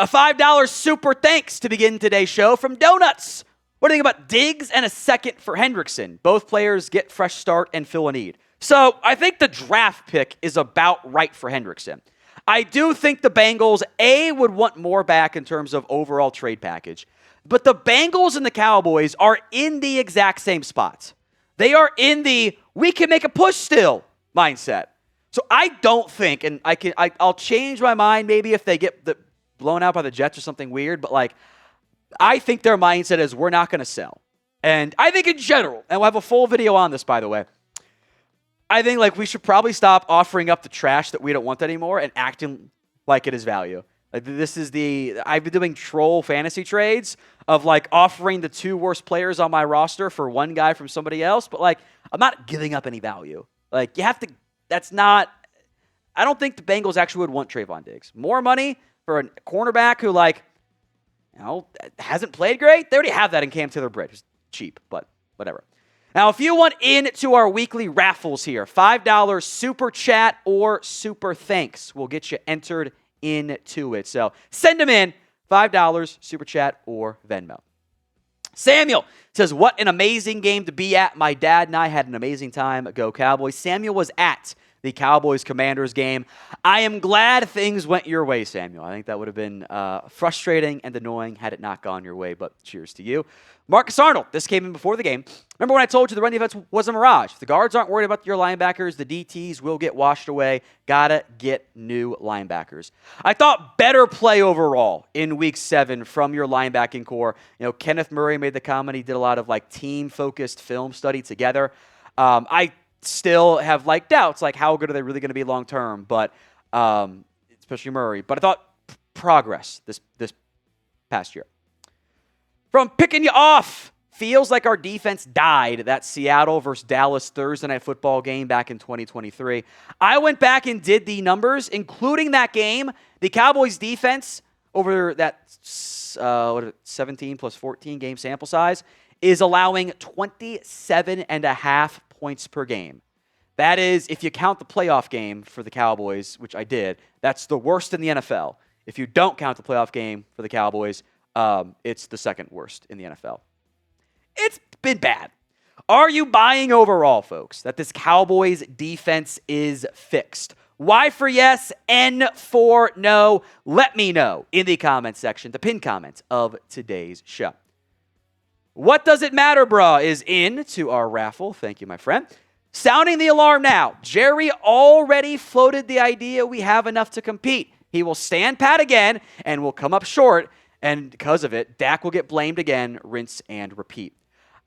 A $5 super thanks to begin today's show from Donuts. What do you think about Diggs and a second for Hendrickson? Both players get fresh start and fill a need. So I think the draft pick is about right for Hendrickson. I do think the Bengals, would want more back in terms of overall trade package. But the Bengals and the Cowboys are in the exact same spots. They are in the we can make a push still mindset. So I don't think, and I'll change my mind maybe if they get blown out by the Jets or something weird, but I think their mindset is we're not going to sell. And I think in general, and we'll have a full video on this, by the way, I think we should probably stop offering up the trash that we don't want anymore and acting like it is value. I've been doing troll fantasy trades of offering the 2 worst players on my roster for one guy from somebody else, but I'm not giving up any value. You have to, that's not, I don't think the Bengals actually would want Trevon Diggs. More money for a cornerback who hasn't played great. They already have that in Cam Taylor-Britt. It's cheap, but whatever. Now, if you want into our weekly raffles here, $5 super chat or super thanks will get you entered into it. So send them in, $5 super chat or Venmo. Samuel says, what an amazing game to be at. My dad and I had an amazing time. Go Cowboys. Samuel was at the Cowboys-Commanders game. I am glad things went your way, Samuel. I think that would have been frustrating and annoying had it not gone your way, but cheers to you. Marcus Arnold, this came in before the game. Remember when I told you the run defense was a mirage? If the guards aren't worried about your linebackers, the DTs will get washed away. Gotta get new linebackers. I thought better play overall in Week 7 from your linebacking core. Kenneth Murray made the comment. He did a lot of team-focused film study together. I still have doubts, how good are they really going to be long term, but especially Murray. But I thought progress this past year. From picking you off, feels like our defense died that Seattle versus Dallas Thursday Night Football game back in 2023. I went back and did the numbers, including that game. The Cowboys defense over that 17 plus 14 game sample size is allowing 27.5 points per game. That is, if you count the playoff game for the Cowboys, which I did, that's the worst in the NFL. If you don't count the playoff game for the Cowboys, it's the second worst in the NFL. It's been bad. Are you buying overall, folks, that this Cowboys defense is fixed? Y for yes, N for no. Let me know in the comments section, the pinned comments of today's show. What does it matter, brah, is in to our raffle. Thank you, my friend. Sounding the alarm now. Jerry already floated the idea we have enough to compete. He will stand pat again and will come up short. And because of it, Dak will get blamed again, rinse and repeat.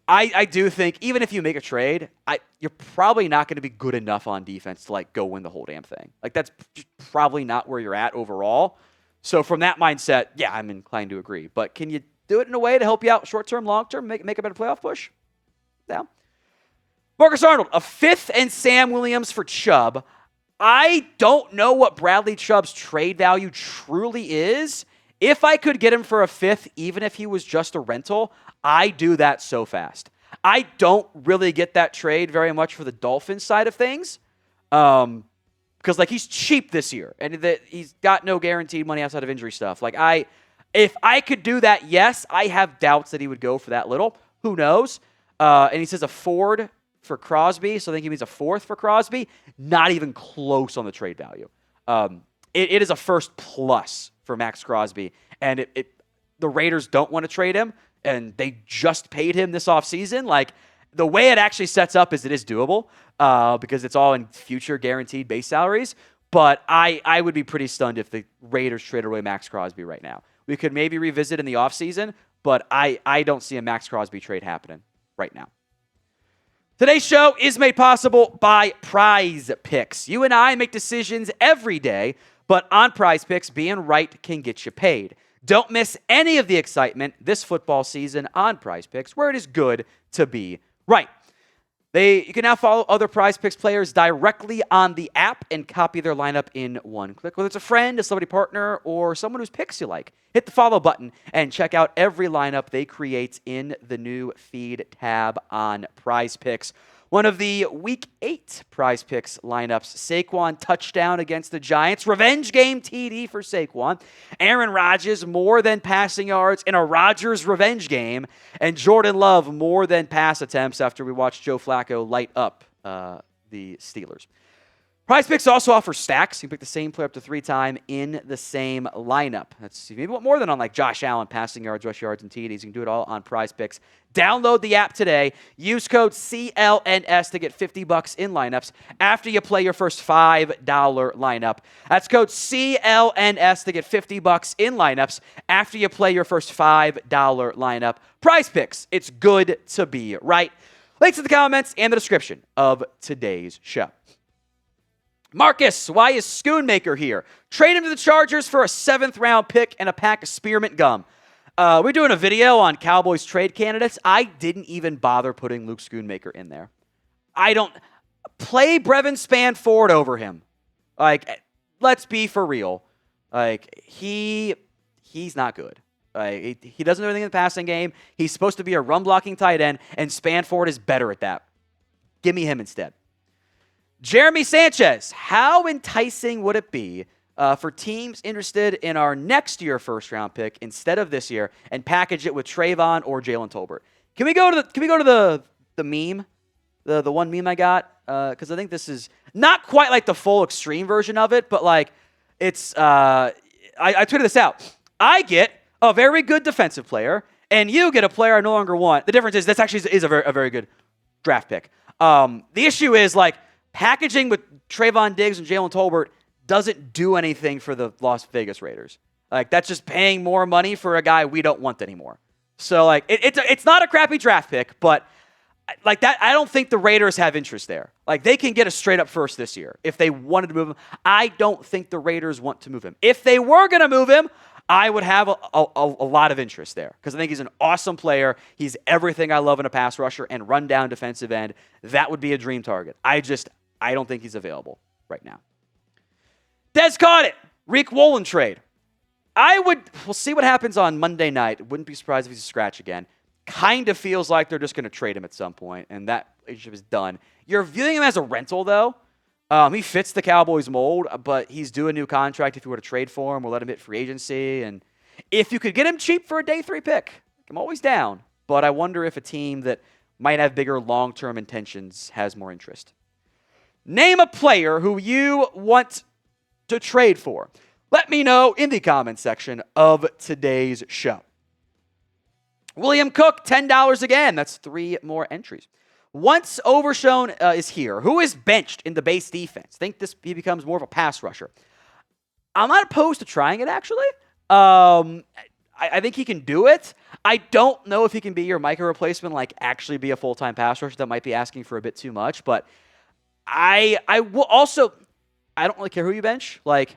I do think, even if you make a trade, you're probably not going to be good enough on defense to go win the whole damn thing. That's probably not where you're at overall. So from that mindset, yeah, I'm inclined to agree. But can you do it in a way to help you out short-term, long-term, make a better playoff push? Yeah. Marcus Arnold, a 5th and Sam Williams for Chubb. I don't know what Bradley Chubb's trade value truly is. If I could get him for a 5th, even if he was just a rental, I do that so fast. I don't really get that trade very much for the Dolphins side of things. Because he's cheap this year. And he's got no guaranteed money outside of injury stuff. If I could do that, yes, I have doubts that he would go for that little. Who knows? And he says a Ford for Crosby, so I think he means a 4th for Crosby. Not even close on the trade value. It is a first plus for Maxx Crosby, and the Raiders don't want to trade him, and they just paid him this offseason. The way it actually sets up is it is doable because it's all in future guaranteed base salaries, but I would be pretty stunned if the Raiders traded away Maxx Crosby right now. We could maybe revisit in the offseason, but I don't see a Maxx Crosby trade happening right now. Today's show is made possible by PrizePicks. You and I make decisions every day, but on PrizePicks, being right can get you paid. Don't miss any of the excitement this football season on PrizePicks, where it is good to be right. You can now follow other PrizePicks players directly on the app and copy their lineup in one click. Whether it's a friend, a celebrity partner, or someone whose picks you like, hit the follow button and check out every lineup they create in the new feed tab on PrizePicks. One of the Week 8 PrizePicks lineups, Saquon touchdown against the Giants. Revenge game TD for Saquon. Aaron Rodgers more than passing yards in a Rodgers revenge game. And Jordan Love more than pass attempts after we watched Joe Flacco light up the Steelers. PrizePicks also offers stacks. You can pick the same player up to 3 times in the same lineup. That's maybe more than on like Josh Allen passing yards, rush yards, and TDs. You can do it all on PrizePicks. Download the app today. Use code CLNS to get $50 in lineups after you play your first $5 lineup. That's code CLNS to get $50 in lineups after you play your first $5 lineup. PrizePicks. It's good to be right. Links in the comments and the description of today's show. Marcus, why is Schoonmaker here? Trade him to the Chargers for a 7th-round pick and a pack of spearmint gum. We're doing a video on Cowboys trade candidates. I didn't even bother putting Luke Schoonmaker in there. I don't play Brevin Spanford over him. Like, let's be for real. Like, he's not good. He doesn't do anything in the passing game. He's supposed to be a run-blocking tight end, and Spanford is better at that. Give me him instead. Jeremy Sanchez, how enticing would it be for teams interested in our next year first-round pick instead of this year and package it with Trevon or Jalen Tolbert? Can we go to the meme, the one meme I got? Because I think this is not quite like the full extreme version of it, but like it's. I tweeted this out. I get a very good defensive player, and you get a player I no longer want. The difference is this actually is a very good draft pick. The issue is like. Packaging with Trevon Diggs and Jalen Tolbert doesn't do anything for the Las Vegas Raiders. Like, that's just paying more money for a guy we don't want anymore. So, like, it's not a crappy draft pick, but like that, I don't think the Raiders have interest there. Like, they can get a straight-up first this year if they wanted to move him. I don't think the Raiders want to move him. If they were going to move him, I would have a lot of interest there because I think he's an awesome player. He's everything I love in a pass rusher and run-down defensive end. That would be a dream target. I don't think he's available right now. Dez caught it. Riq Woolen trade. We'll see what happens on Monday night. Wouldn't be surprised if he's a scratch again. Kind of feels like they're just going to trade him at some point, and that relationship is done. You're viewing him as a rental, though. He fits the Cowboys mold, but he's due a new contract if you were to trade for him. We'll let him hit free agency. And if you could get him cheap for a day 3 pick, I'm always down. But I wonder if a team that might have bigger long-term intentions has more interest. Name a player who you want to trade for. Let me know in the comment section of today's show. William Cook, $10 again. That's 3 more entries. Once Overshown is here, who is benched in the base defense? Think he becomes more of a pass rusher. I'm not opposed to trying it, actually. I think he can do it. I don't know if he can be your Micah replacement, like actually be a full-time pass rusher. That might be asking for a bit too much, but I will also, I don't really care who you bench. Like,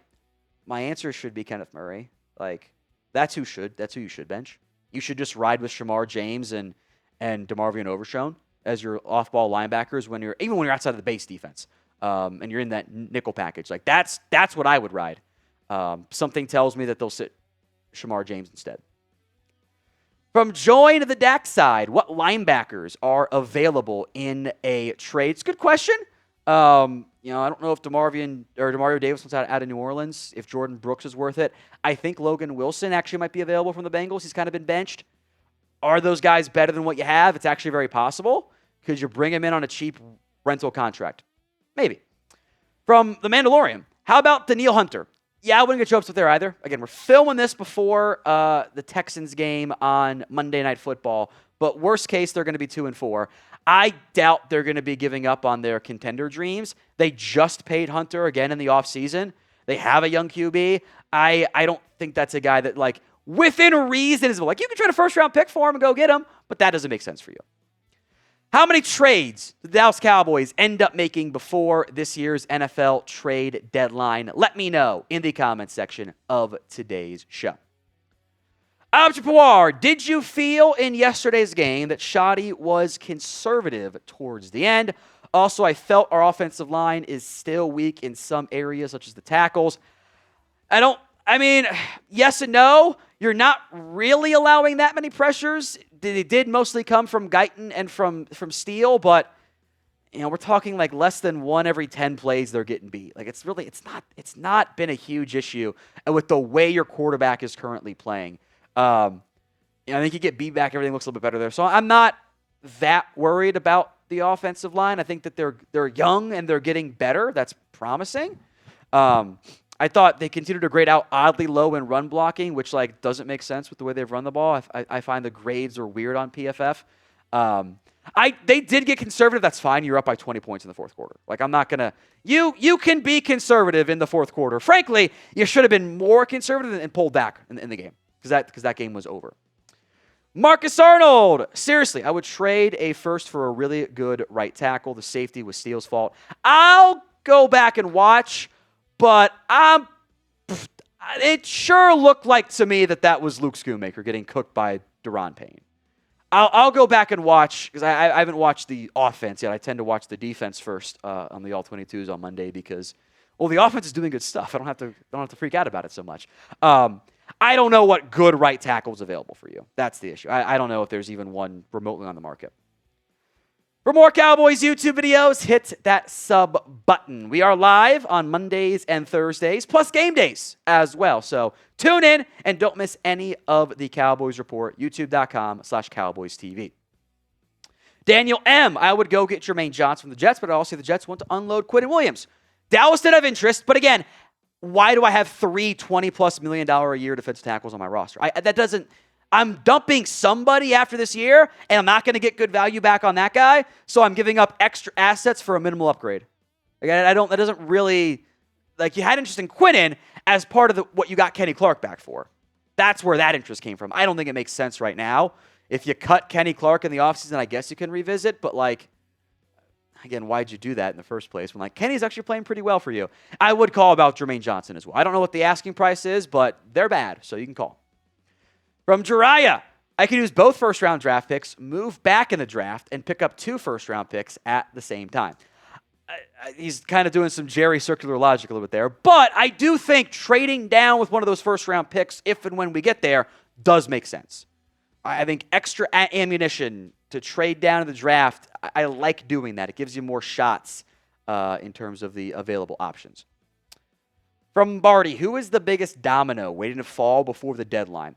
my answer should be Kenneth Murray. Like, that's who you should bench. You should just ride with Shamar James and DeMarvion Overshown as your off-ball linebackers even when you're outside of the base defense, and you're in that nickel package. Like, that's what I would ride. Something tells me that they'll sit Shamar James instead. From Join the Dak side, what linebackers are available in a trade? It's a good question. I don't know if Demario Davis wants out of New Orleans, if Jordan Brooks is worth it. I think Logan Wilson actually might be available from the Bengals. He's kind of been benched. Are those guys better than what you have? It's actually very possible. Could you bring him in on a cheap rental contract? Maybe. From The Mandalorian, how about Danielle Hunter? Yeah, I wouldn't get you upset there either. Again, we're filming this before the Texans game on Monday Night Football, but worst case, they're going to be 2-4. I doubt they're going to be giving up on their contender dreams. They just paid Hunter again in the offseason. They have a young QB. I don't think that's a guy that, like, within reason is like, you can trade a first-round pick for him and go get him, but that doesn't make sense for you. How many trades did the Dallas Cowboys end up making before this year's NFL trade deadline? Let me know in the comments section of today's show. Abjapawar, did you feel in yesterday's game that Shotty was conservative towards the end? Also, I felt our offensive line is still weak in some areas, such as the tackles. Yes and no. You're not really allowing that many pressures. They did mostly come from Guyton and from Steele, but we're talking like less than 1 every 10 plays they're getting beat. Like it's not been a huge issue. And with the way your quarterback is currently playing, I think you get beat back, everything looks a little bit better there. So I'm not that worried about the offensive line. I think that they're young and they're getting better. That's promising. I thought they continued to grade out oddly low in run blocking, which like doesn't make sense with the way they've run the ball. I find the grades are weird on PFF. They did get conservative. That's fine. You're up by 20 points in the fourth quarter. Like I'm not gonna. You can be conservative in the fourth quarter. Frankly, you should have been more conservative and pulled back in the game because that game was over. Marcus Arnold. Seriously, I would trade a first for a really good right tackle. The safety was Steele's fault. I'll go back and watch, but it sure looked like to me that was Luke Schoonmaker getting cooked by Daron Payne. I'll go back and watch because I haven't watched the offense yet. I tend to watch the defense first on the All-22s on Monday because, well, the offense is doing good stuff. I don't have to freak out about it so much. I don't know what good right tackle is available for you. That's the issue. I don't know if there's even one remotely on the market. For more Cowboys YouTube videos, hit that sub button. We are live on Mondays and Thursdays, plus game days as well. So tune in and don't miss any of the Cowboys Report, youtube.com/CowboysTV. Daniel M. I would go get Jermaine Johnson from the Jets, but I also say the Jets want to unload Quinnen Williams. Dallas did have interest, but again, why do I have 3 $20+ million a year defensive tackles on my roster? I'm dumping somebody after this year, and I'm not going to get good value back on that guy, so I'm giving up extra assets for a minimal upgrade. Again, that doesn't really, like, you had interest in Quinnen as part of what you got Kenny Clark back for. That's where that interest came from. I don't think it makes sense right now. If you cut Kenny Clark in the offseason, I guess you can revisit, but, like, again, why'd you do that in the first place when, like, Kenny's actually playing pretty well for you? I would call about Jermaine Johnson as well. I don't know what the asking price is, but they're bad, so you can call. From Jariah, I can use both first-round draft picks, move back in the draft, and pick up 2 first-round picks at the same time. He's kind of doing some Jerry circular logic a little bit there, but I do think trading down with one of those first-round picks, if and when we get there, does make sense. I think extra ammunition to trade down in the draft, I like doing that. It gives you more shots in terms of the available options. From Barty, who is the biggest domino waiting to fall before the deadline?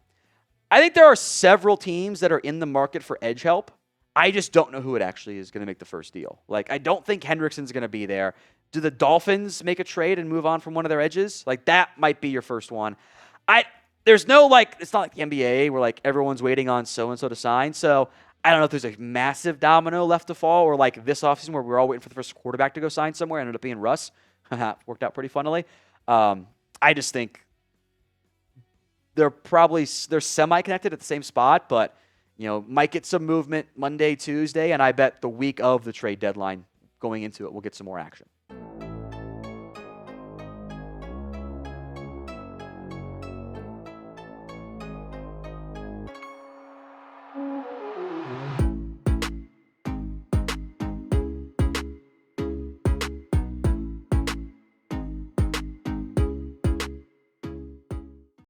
I think there are several teams that are in the market for edge help. I just don't know who it actually is going to make the first deal. Like, I don't think Hendrickson's going to be there. Do the Dolphins make a trade and move on from one of their edges? Like, that might be your first one. There's no, like, it's not like the NBA where, like, everyone's waiting on so-and-so to sign. So I don't know if there's a massive domino left to fall, or like this offseason where we're all waiting for the first quarterback to go sign somewhere and ended up being Russ. Worked out pretty funnily. I just think they're semi-connected at the same spot, but might get some movement Monday, Tuesday, and I bet the week of the trade deadline going into it, we'll get some more action.